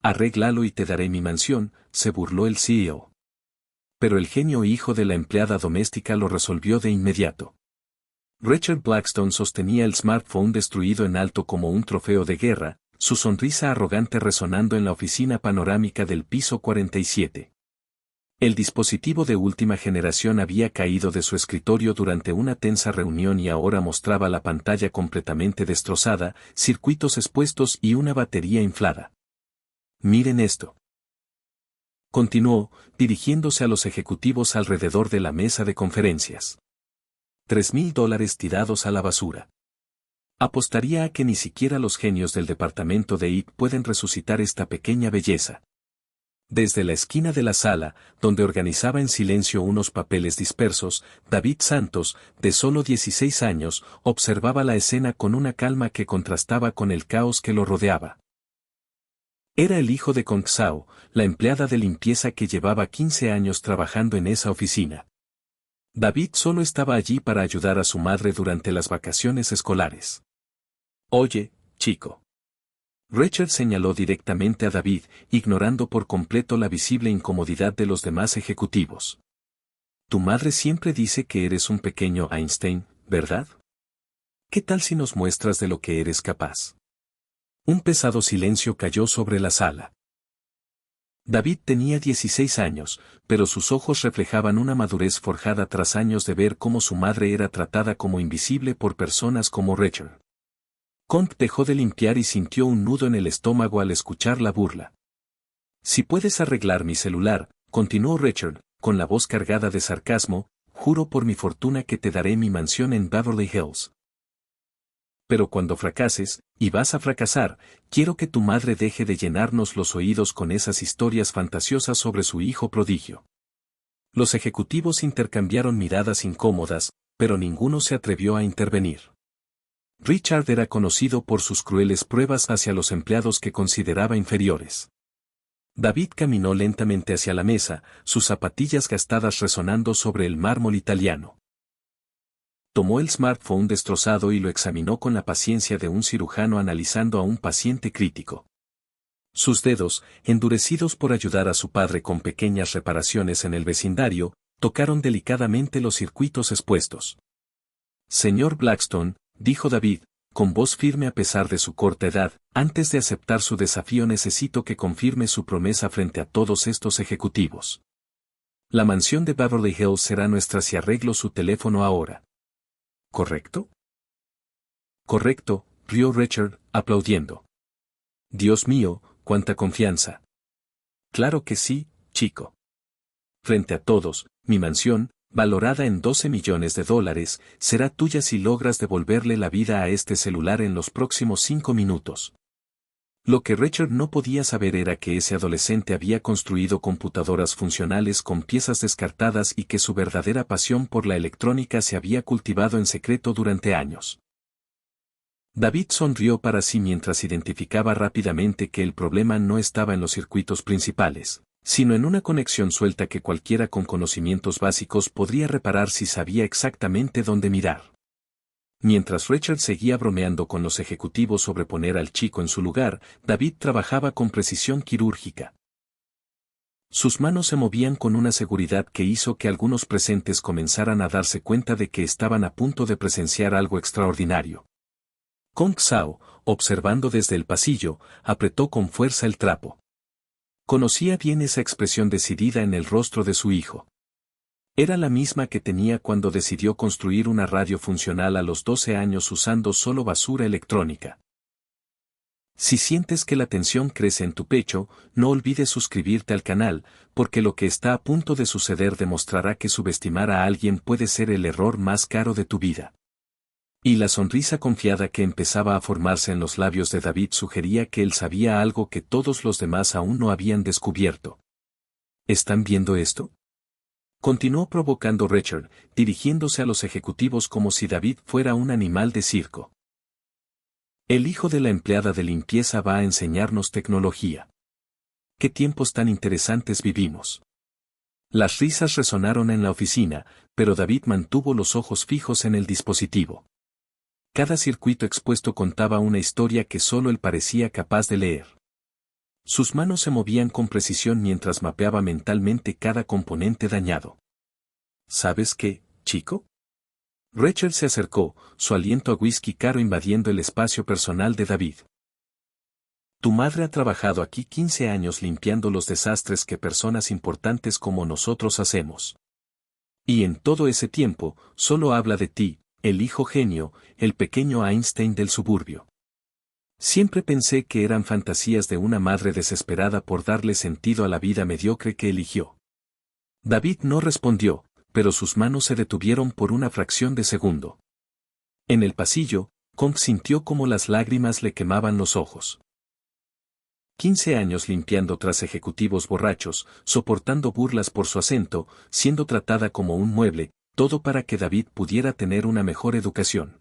Arréglalo y te daré mi mansión, se burló el CEO. Pero el genio hijo de la empleada doméstica lo resolvió de inmediato. Richard Blackstone sostenía el smartphone destruido en alto como un trofeo de guerra, su sonrisa arrogante resonando en la oficina panorámica del piso 47. El dispositivo de última generación había caído de su escritorio durante una tensa reunión y ahora mostraba la pantalla completamente destrozada, circuitos expuestos y una batería inflada. Miren esto. Continuó, dirigiéndose a los ejecutivos alrededor de la mesa de conferencias. $3,000 tirados a la basura. Apostaría a que ni siquiera los genios del departamento de IT pueden resucitar esta pequeña belleza. Desde la esquina de la sala, donde organizaba en silencio unos papeles dispersos, David Santos, de solo 16 años, observaba la escena con una calma que contrastaba con el caos que lo rodeaba. Era el hijo de Kong Zhao, la empleada de limpieza que llevaba 15 años trabajando en esa oficina. David solo estaba allí para ayudar a su madre durante las vacaciones escolares. Oye, chico. Richard señaló directamente a David, ignorando por completo la visible incomodidad de los demás ejecutivos. Tu madre siempre dice que eres un pequeño Einstein, ¿verdad? ¿Qué tal si nos muestras de lo que eres capaz? Un pesado silencio cayó sobre la sala. David tenía 16 años, pero sus ojos reflejaban una madurez forjada tras años de ver cómo su madre era tratada como invisible por personas como Richard. Kong dejó de limpiar y sintió un nudo en el estómago al escuchar la burla. Si puedes arreglar mi celular, continuó Richard, con la voz cargada de sarcasmo, juro por mi fortuna que te daré mi mansión en Beverly Hills. Pero cuando fracases, y vas a fracasar, quiero que tu madre deje de llenarnos los oídos con esas historias fantasiosas sobre su hijo prodigio. Los ejecutivos intercambiaron miradas incómodas, pero ninguno se atrevió a intervenir. Richard era conocido por sus crueles pruebas hacia los empleados que consideraba inferiores. David caminó lentamente hacia la mesa, sus zapatillas gastadas resonando sobre el mármol italiano. Tomó el smartphone destrozado y lo examinó con la paciencia de un cirujano analizando a un paciente crítico. Sus dedos, endurecidos por ayudar a su padre con pequeñas reparaciones en el vecindario, tocaron delicadamente los circuitos expuestos. Señor Blackstone, dijo David, con voz firme a pesar de su corta edad, antes de aceptar su desafío necesito que confirme su promesa frente a todos estos ejecutivos. La mansión de Beverly Hills será nuestra si arreglo su teléfono ahora. ¿Correcto? Correcto, rió Richard, aplaudiendo. Dios mío, cuánta confianza. Claro que sí, chico. Frente a todos, mi mansión, valorada en $12 millones, será tuya si logras devolverle la vida a este celular en los próximos 5 minutos. Lo que Richard no podía saber era que ese adolescente había construido computadoras funcionales con piezas descartadas y que su verdadera pasión por la electrónica se había cultivado en secreto durante años. David sonrió para sí mientras identificaba rápidamente que el problema no estaba en los circuitos principales, sino en una conexión suelta que cualquiera con conocimientos básicos podría reparar si sabía exactamente dónde mirar. Mientras Richard seguía bromeando con los ejecutivos sobre poner al chico en su lugar, David trabajaba con precisión quirúrgica. Sus manos se movían con una seguridad que hizo que algunos presentes comenzaran a darse cuenta de que estaban a punto de presenciar algo extraordinario. Kong Zhao, observando desde el pasillo, apretó con fuerza el trapo. Conocía bien esa expresión decidida en el rostro de su hijo. Era la misma que tenía cuando decidió construir una radio funcional a los 12 años usando solo basura electrónica. Si sientes que la tensión crece en tu pecho, no olvides suscribirte al canal, porque lo que está a punto de suceder demostrará que subestimar a alguien puede ser el error más caro de tu vida. Y la sonrisa confiada que empezaba a formarse en los labios de David sugería que él sabía algo que todos los demás aún no habían descubierto. ¿Están viendo esto? Continuó provocando Richard, dirigiéndose a los ejecutivos como si David fuera un animal de circo. El hijo de la empleada de limpieza va a enseñarnos tecnología. ¿Qué tiempos tan interesantes vivimos? Las risas resonaron en la oficina, pero David mantuvo los ojos fijos en el dispositivo. Cada circuito expuesto contaba una historia que solo él parecía capaz de leer. Sus manos se movían con precisión mientras mapeaba mentalmente cada componente dañado. ¿Sabes qué, chico? Rachel se acercó, su aliento a whisky caro invadiendo el espacio personal de David. Tu madre ha trabajado aquí 15 años limpiando los desastres que personas importantes como nosotros hacemos. Y en todo ese tiempo, solo habla de ti, el hijo genio, el pequeño Einstein del suburbio. Siempre pensé que eran fantasías de una madre desesperada por darle sentido a la vida mediocre que eligió. David no respondió, pero sus manos se detuvieron por una fracción de segundo. En el pasillo, Kong sintió como las lágrimas le quemaban los ojos. 15 años limpiando tras ejecutivos borrachos, soportando burlas por su acento, siendo tratada como un mueble, todo para que David pudiera tener una mejor educación.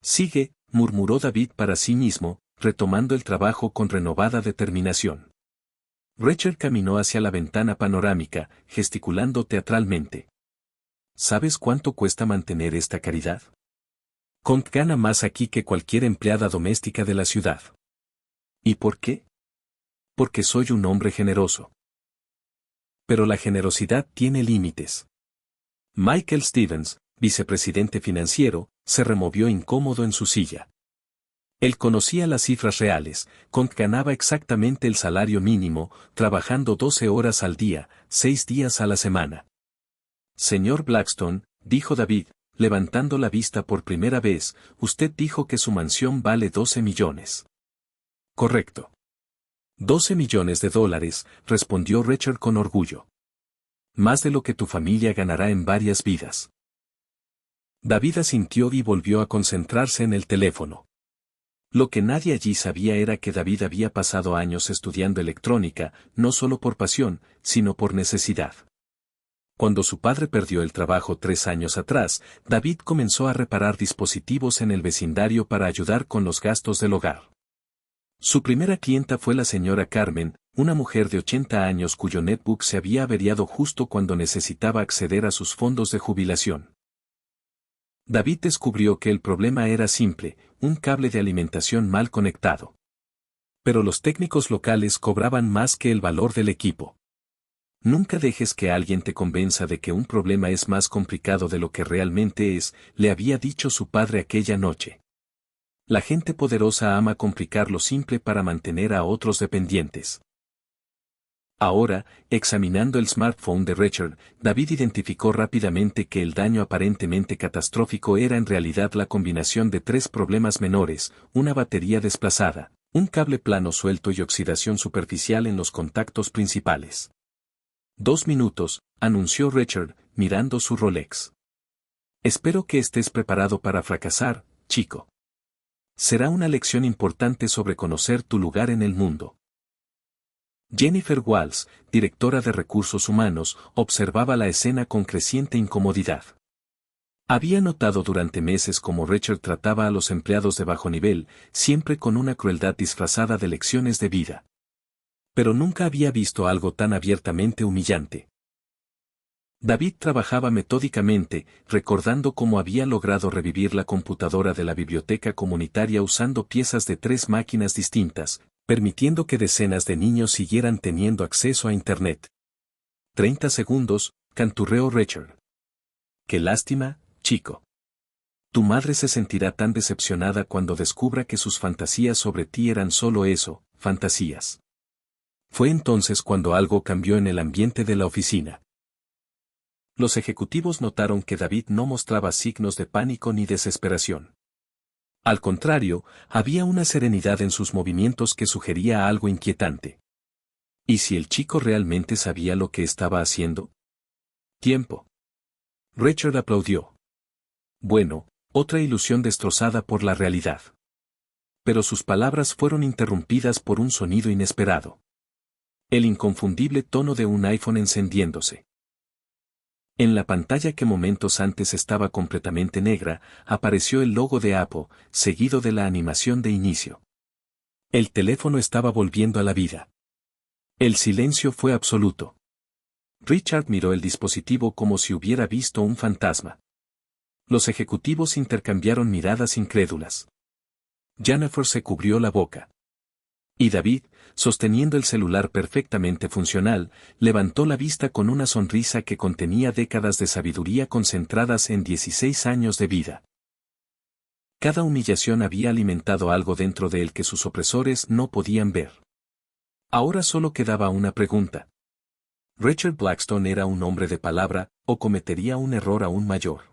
Sigue, murmuró David para sí mismo, retomando el trabajo con renovada determinación. Rachel caminó hacia la ventana panorámica, gesticulando teatralmente. ¿Sabes cuánto cuesta mantener esta caridad? Kong gana más aquí que cualquier empleada doméstica de la ciudad. ¿Y por qué? Porque soy un hombre generoso. Pero la generosidad tiene límites. Michael Stevens, vicepresidente financiero, se removió incómodo en su silla. Él conocía las cifras reales, Kong ganaba exactamente el salario mínimo, trabajando 12 horas al día, 6 días a la semana. Señor Blackstone, dijo David, levantando la vista por primera vez, usted dijo que su mansión vale 12 millones. Correcto. 12 millones de dólares, respondió Rachel con orgullo. Más de lo que tu familia ganará en varias vidas. David asintió y volvió a concentrarse en el teléfono. Lo que nadie allí sabía era que David había pasado años estudiando electrónica, no solo por pasión, sino por necesidad. Cuando su padre perdió el trabajo 3 años atrás, David comenzó a reparar dispositivos en el vecindario para ayudar con los gastos del hogar. Su primera clienta fue la señora Carmen, una mujer de 80 años cuyo netbook se había averiado justo cuando necesitaba acceder a sus fondos de jubilación. David descubrió que el problema era simple, un cable de alimentación mal conectado. Pero los técnicos locales cobraban más que el valor del equipo. Nunca dejes que alguien te convenza de que un problema es más complicado de lo que realmente es, le había dicho su padre aquella noche. La gente poderosa ama complicar lo simple para mantener a otros dependientes. Ahora, examinando el smartphone de Rachel, David identificó rápidamente que el daño aparentemente catastrófico era en realidad la combinación de 3 problemas menores, una batería desplazada, un cable plano suelto y oxidación superficial en los contactos principales. 2 minutos, anunció Rachel, mirando su Rolex. Espero que estés preparado para fracasar, chico. Será una lección importante sobre conocer tu lugar en el mundo. Jennifer Walls, directora de Recursos Humanos, observaba la escena con creciente incomodidad. Había notado durante meses cómo Rachel trataba a los empleados de bajo nivel, siempre con una crueldad disfrazada de lecciones de vida. Pero nunca había visto algo tan abiertamente humillante. David trabajaba metódicamente, recordando cómo había logrado revivir la computadora de la biblioteca comunitaria usando piezas de 3 máquinas distintas, permitiendo que decenas de niños siguieran teniendo acceso a Internet. 30 segundos, canturreó Rachel. Qué lástima, chico. Tu madre se sentirá tan decepcionada cuando descubra que sus fantasías sobre ti eran solo eso, fantasías. Fue entonces cuando algo cambió en el ambiente de la oficina. Los ejecutivos notaron que David no mostraba signos de pánico ni desesperación. Al contrario, había una serenidad en sus movimientos que sugería algo inquietante. ¿Y si el chico realmente sabía lo que estaba haciendo? Tiempo. Rachel aplaudió. Bueno, otra ilusión destrozada por la realidad. Pero sus palabras fueron interrumpidas por un sonido inesperado. El inconfundible tono de un iPhone encendiéndose. En la pantalla que momentos antes estaba completamente negra, apareció el logo de Apple, seguido de la animación de inicio. El teléfono estaba volviendo a la vida. El silencio fue absoluto. Richard miró el dispositivo como si hubiera visto un fantasma. Los ejecutivos intercambiaron miradas incrédulas. Jennifer se cubrió la boca. Y David, Sosteniendo el celular perfectamente funcional, levantó la vista con una sonrisa que contenía décadas de sabiduría concentradas en 16 años de vida. Cada humillación había alimentado algo dentro de él que sus opresores no podían ver. Ahora solo quedaba una pregunta. ¿Richard Blackstone era un hombre de palabra, o cometería un error aún mayor?